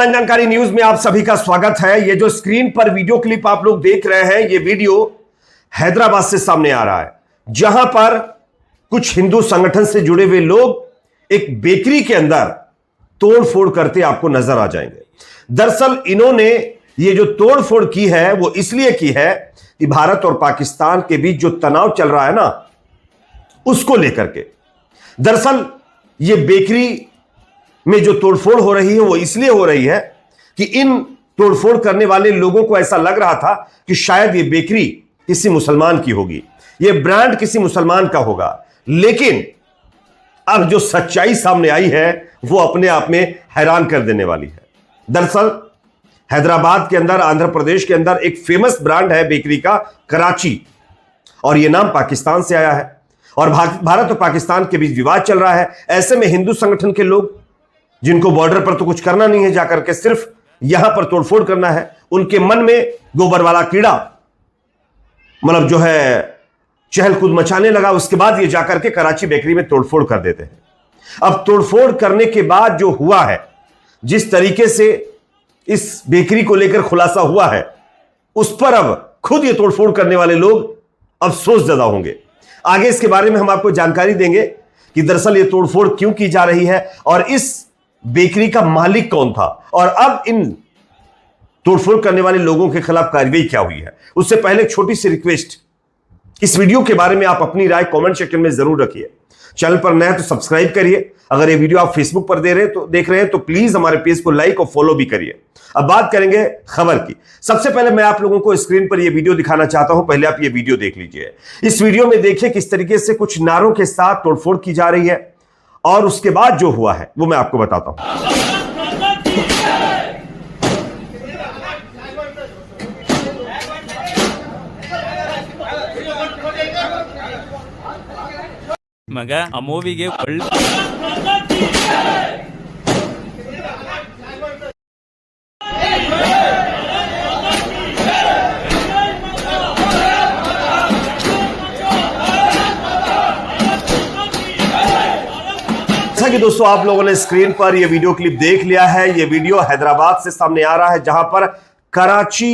Online जानकारी news में आप सभी का स्वागत है। ये जो स्क्रीन पर वीडियो क्लिप आप लोग देख रहे हैं, ये वीडियो हैदराबाद से सामने आ रहा है, जहां पर कुछ हिंदू संगठन से जुड़े हुए लोग एक बेकरी के अंदर तोड़फोड़ करते आपको नजर आ जाएंगे। दरअसल इन्होंने ये जो तोड़फोड़ की है वो इसलिए की है कि भारत और पाकिस्तान के बीच जो तनाव चल रहा है ना, उसको लेकर के। दरअसल ये बेकरी में जो तोड़फोड़ हो रही है वो इसलिए हो रही है कि इन तोड़फोड़ करने वाले लोगों को ऐसा लग रहा था कि शायद ये बेकरी किसी मुसलमान की होगी, ये ब्रांड किसी मुसलमान का होगा। लेकिन अब जो सच्चाई सामने आई है वो अपने आप में हैरान कर देने वाली है। दरअसल हैदराबाद के अंदर, आंध्र प्रदेश के अंदर एक फेमस ब्रांड है बेकरी का, कराची, और यह नाम पाकिस्तान से आया है और भारत और पाकिस्तान के बीच विवाद चल रहा है। ऐसे में हिंदू संगठन के लोग, जिनको बॉर्डर पर तो कुछ करना नहीं है, जाकर के सिर्फ यहां पर तोड़फोड़ करना है, उनके मन में गोबर वाला कीड़ा मतलब जो है चहल कूद मचाने लगा। उसके बाद ये जाकर के कराची बेकरी में तोड़फोड़ कर देते हैं। अब तोड़फोड़ करने के बाद जो हुआ है, जिस तरीके से इस बेकरी को लेकर खुलासा हुआ है, उस पर अब खुद ये तोड़फोड़ करने वाले लोग अफसोस ज़्यादा होंगे। आगे इसके बारे में हम आपको जानकारी देंगे कि दरअसल ये तोड़फोड़ क्यों की जा रही है और इस बेकरी का मालिक कौन था, और अब इन तोड़फोड़ करने वाले लोगों के खिलाफ कार्रवाई क्या हुई है। उससे पहले एक छोटी सी रिक्वेस्ट, इस वीडियो के बारे में आप अपनी राय कमेंट सेक्शन में जरूर रखिए। चैनल पर नया तो सब्सक्राइब करिए। अगर ये वीडियो आप फेसबुक पर देख रहे हैं तो प्लीज हमारे पेज को लाइक और फॉलो भी करिए। अब बात करेंगे खबर की। सबसे पहले मैं आप लोगों को स्क्रीन पर यह वीडियो दिखाना चाहता हूं, पहले आप ये वीडियो देख लीजिए। इस वीडियो में देखिए किस तरीके से कुछ नारों के साथ तोड़फोड़ की जा रही है और उसके बाद जो हुआ है वो मैं आपको बताता हूं। ಮಗ ಆ ಮೂವಿಗೆ ಒಳ್ಳೆ जैसा कि दोस्तों आप लोगों ने स्क्रीन पर यह वीडियो क्लिप देख लिया है, यह वीडियो हैदराबाद से सामने आ रहा है, जहां पर कराची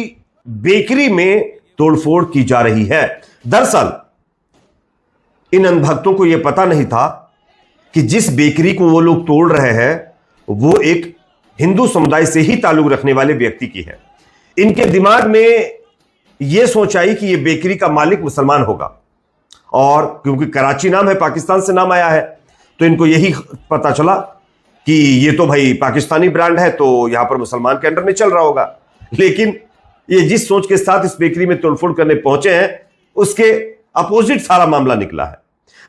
बेकरी में तोड़फोड़ की जा रही है। दरअसल इन अनभक्तों को यह पता नहीं था कि जिस बेकरी को वो लोग तोड़ रहे हैं वो एक हिंदू समुदाय से ही ताल्लुक रखने वाले व्यक्ति की है। इनके दिमाग में यह सोच आई कि यह बेकरी का मालिक मुसलमान होगा, और क्योंकि कराची नाम है, पाकिस्तान से नाम आया है, तो इनको यही पता चला कि ये तो भाई पाकिस्तानी ब्रांड है, तो यहां पर मुसलमान के अंडर में चल रहा होगा। लेकिन ये जिस सोच के साथ इस बेकरी में तोड़फोड़ करने पहुंचे हैं, उसके अपोजिट सारा मामला निकला है।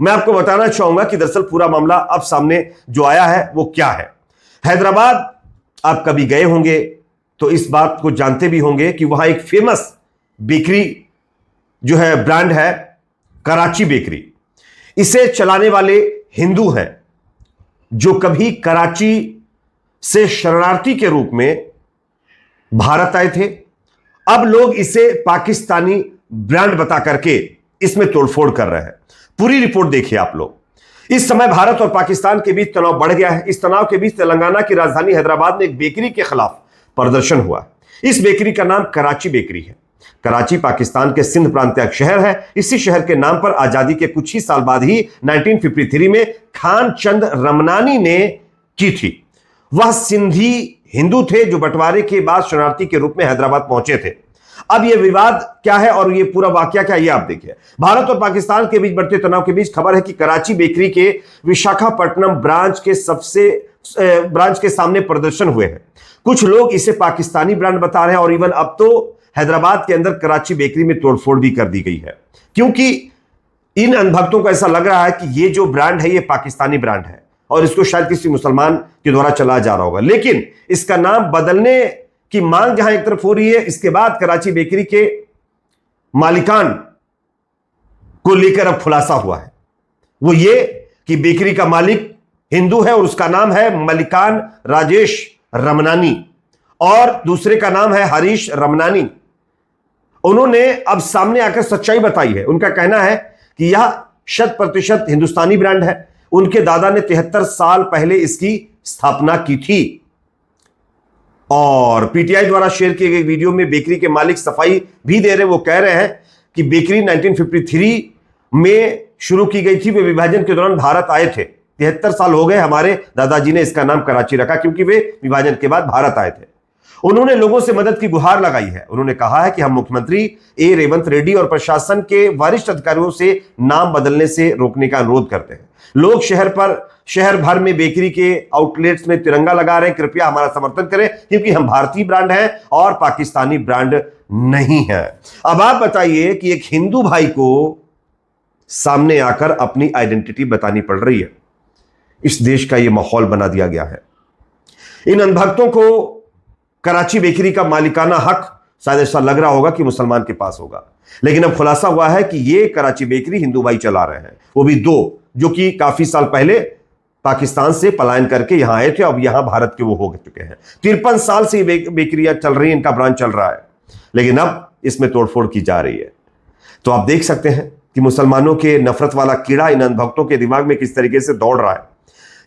मैं आपको बताना चाहूंगा कि दरअसल पूरा मामला अब सामने जो आया है वो क्या है। हैदराबाद आप कभी गए होंगे तो इस बात को जानते भी होंगे कि वहां एक फेमस बेकरी जो है, ब्रांड है कराची बेकरी। इसे चलाने वाले हिंदू हैं जो कभी कराची से शरणार्थी के रूप में भारत आए थे। अब लोग इसे पाकिस्तानी ब्रांड बता करके इसमें तोड़फोड़ कर रहे हैं। पूरी रिपोर्ट देखिए आप लोग। इस समय भारत और पाकिस्तान के बीच तनाव बढ़ गया है। इस तनाव के बीच तेलंगाना की राजधानी हैदराबाद में एक बेकरी के खिलाफ प्रदर्शन हुआ। इस बेकरी का नाम कराची बेकरी है। कराची पाकिस्तान के सिंध प्रांत का एक शहर है। इसी शहर के नाम पर आजादी के कुछ ही साल बाद ही 1953 में खान चंद रमनानी ने की थी। वह सिंधी हिंदू थे जो बंटवारे के बाद शरणार्थी के रूप में हैदराबाद पहुंचे थे। अब यह विवाद क्या है और यह पूरा वाकया क्या है, यह आप देखिए। भारत और पाकिस्तान के बीच बढ़ते तनाव के बीच खबर है कि कराची बेकरी के विशाखापट्टनम ब्रांच के सामने प्रदर्शन हुए हैं। कुछ लोग इसे पाकिस्तानी ब्रांड बता रहे हैं और इवन अब तो हैदराबाद के अंदर कराची बेकरी में तोड़फोड़ भी कर दी गई है, क्योंकि इन अनभक्तों को ऐसा लग रहा है कि ये जो ब्रांड है ये पाकिस्तानी ब्रांड है और इसको शायद किसी मुसलमान के द्वारा चलाया जा रहा होगा। लेकिन इसका नाम बदलने की मांग जहां एक तरफ हो रही है, इसके बाद कराची बेकरी के मालिकान को लेकर अब खुलासा हुआ है। वो ये कि बेकरी का मालिक हिंदू है और उसका नाम है मलिकान राजेश रमनानी और दूसरे का नाम है हरीश रमनानी। उन्होंने अब सामने आकर सच्चाई बताई है। उनका कहना है कि यह 100% हिंदुस्तानी ब्रांड है। उनके दादा ने 73 साल पहले इसकी स्थापना की थी। और पीटीआई द्वारा शेयर किए गए वीडियो में बेकरी के मालिक सफाई भी दे रहे हैं। वो कह रहे हैं कि बेकरी 1953 में शुरू की गई थी, वे विभाजन के दौरान भारत आए थे। 73 साल हो गए, हमारे दादाजी ने इसका नाम कराची रखा क्योंकि वे विभाजन के बाद भारत आए थे। उन्होंने लोगों से मदद की गुहार लगाई है। उन्होंने कहा है कि हम मुख्यमंत्री ए रेवंत रेड्डी और प्रशासन के वरिष्ठ अधिकारियों से नाम बदलने से रोकने का अनुरोध करते हैं। लोग शहर भर में बेकरी के आउटलेट्स में तिरंगा लगा रहे हैं, कृपया हमारा समर्थन करें क्योंकि हम भारतीय ब्रांड हैं और पाकिस्तानी ब्रांड नहीं है। अब आप बताइए कि एक हिंदू भाई को सामने आकर अपनी आइडेंटिटी बतानी पड़ रही है। इस देश का यह माहौल बना दिया गया है। इन अनभक्तों को कराची बेकरी का मालिकाना हक शायद ऐसा लग रहा होगा कि मुसलमान के पास होगा, लेकिन अब खुलासा हुआ है कि यह कराची बेकरी हिंदू भाई चला रहे हैं, वो भी दो, जो कि काफी साल पहले पाकिस्तान से पलायन करके यहां आए थे, अब यहां भारत के वो हो चुके हैं। 53 साल से बेकरियां चल रही हैं, इनका ब्रांच चल रहा है, लेकिन अब इसमें तोड़फोड़ की जा रही है। तो आप देख सकते हैं कि मुसलमानों के नफरत वाला कीड़ा इन अनभक्तों के दिमाग में किस तरीके से दौड़ रहा है।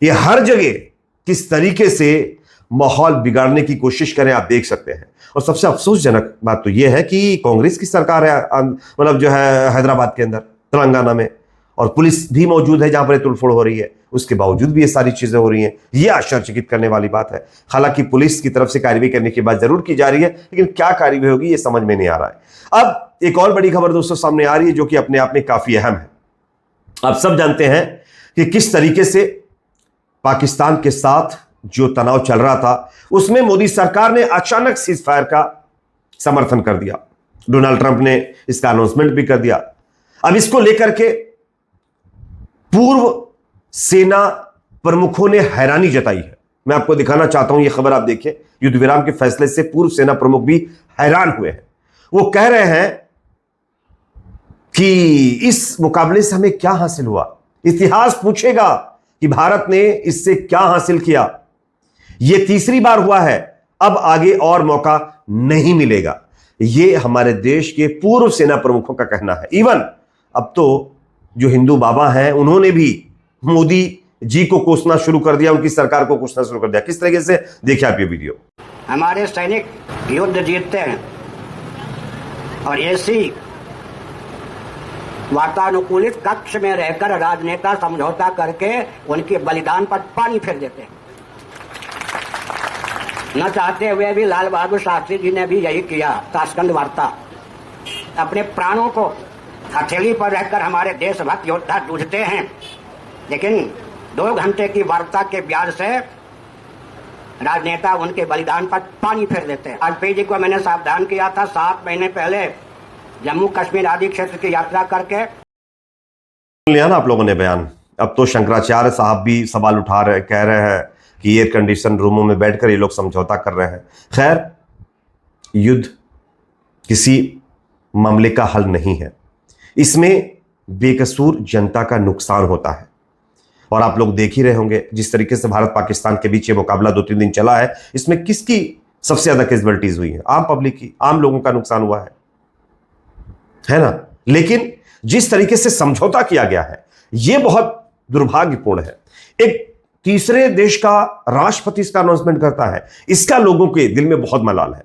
यह हर जगह किस तरीके से माहौल बिगाड़ने की कोशिश करें, आप देख सकते हैं। और सबसे अफसोसजनक बात तो यह है कि कांग्रेस की सरकार है, मतलब जो है हैदराबाद के अंदर, तेलंगाना में, और पुलिस भी मौजूद है जहां पर तोड़फोड़ हो रही है, उसके बावजूद भी ये सारी चीजें हो रही हैं। यह आश्चर्यचकित करने वाली बात है। हालांकि पुलिस की तरफ से कार्रवाई करने की बात जरूर की जा रही है, लेकिन क्या कार्रवाई होगी ये समझ में नहीं आ रहा है। अब एक और बड़ी खबर दोस्तों सामने आ रही है, जो कि अपने आप में काफी अहम है। आप सब जानते हैं कि किस तरीके से पाकिस्तान के साथ जो तनाव चल रहा था, उसमें मोदी सरकार ने अचानक सीजफायर का समर्थन कर दिया। डोनाल्ड ट्रंप ने इसका अनाउंसमेंट भी कर दिया। अब इसको लेकर के पूर्व सेना प्रमुखों ने हैरानी जताई है। मैं आपको दिखाना चाहता हूं, यह खबर आप देखिए। युद्ध विराम के फैसले से पूर्व सेना प्रमुख भी हैरान हुए हैं। वो कह रहे हैं कि इस मुकाबले से हमें क्या हासिल हुआ, इतिहास पूछेगा कि भारत ने इससे क्या हासिल किया। यह तीसरी बार हुआ है, अब आगे और मौका नहीं मिलेगा। यह हमारे देश के पूर्व सेना प्रमुखों का कहना है। इवन अब तो जो हिंदू बाबा हैं, उन्होंने भी मोदी जी को कोसना शुरू कर दिया, उनकी सरकार को कोसना शुरू कर दिया। किस तरीके से, देखिए आप ये वीडियो। हमारे सैनिक युद्ध जीतते हैं और ऐसी वातानुकूलित कक्ष में रहकर राजनेता समझौता करके उनके बलिदान पर पानी फेर देते हैं। न चाहते हुए भी लाल बहादुर शास्त्री जी ने भी यही किया। ताशकंद वार्ता, अपने प्राणों को हथेली पर रहकर हमारे देशभक्त योद्धा जूझते हैं, लेकिन 2 घंटे की वार्ता के ब्याज से राजनेता उनके बलिदान पर पानी फेर देते हैं। वाजपेयी जी को मैंने सावधान किया था 7 महीने पहले जम्मू कश्मीर आदि क्षेत्र की यात्रा करके। लिया ना आप लोगों ने बयान। अब तो शंकराचार्य साहब भी सवाल उठा रहे, कह रहे हैं कि एयर कंडीशन रूमों में बैठकर ये लोग समझौता कर रहे हैं। खैर, युद्ध किसी मामले का हल नहीं है, इसमें बेकसूर जनता का नुकसान होता है। और आप लोग देख ही रहे होंगे जिस तरीके से भारत पाकिस्तान के बीच ये मुकाबला 2-3 दिन चला है, इसमें किसकी सबसे ज्यादा कैजुअलिटीज हुई है? आम पब्लिक की, आम लोगों का नुकसान हुआ है ना। लेकिन जिस तरीके से समझौता किया गया है, यह बहुत दुर्भाग्यपूर्ण है। एक तीसरे देश का राष्ट्रपति इसका अनाउंसमेंट करता है, इसका लोगों के दिल में बहुत मलाल है।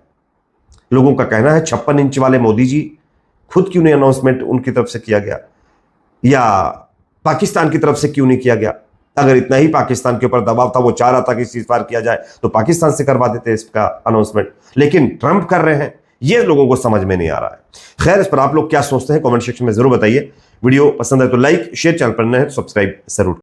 लोगों का कहना है 56 इंच वाले मोदी जी खुद क्यों नहीं अनाउंसमेंट उनकी तरफ से किया गया, या पाकिस्तान की तरफ से क्यों नहीं किया गया? अगर इतना ही पाकिस्तान के ऊपर दबाव था, वो चाह रहा था कि सीजफायर किया जाए, तो पाकिस्तान से करवा देते इसका अनाउंसमेंट। लेकिन ट्रंप कर रहे हैं, ये लोगों को समझ में नहीं आ रहा है। खैर, इस पर आप लोग क्या सोचते हैं कमेंट सेक्शन में जरूर बताइए। वीडियो पसंद है तो लाइक, शेयर, चैनल पर नए हैं तो सब्सक्राइब जरूर।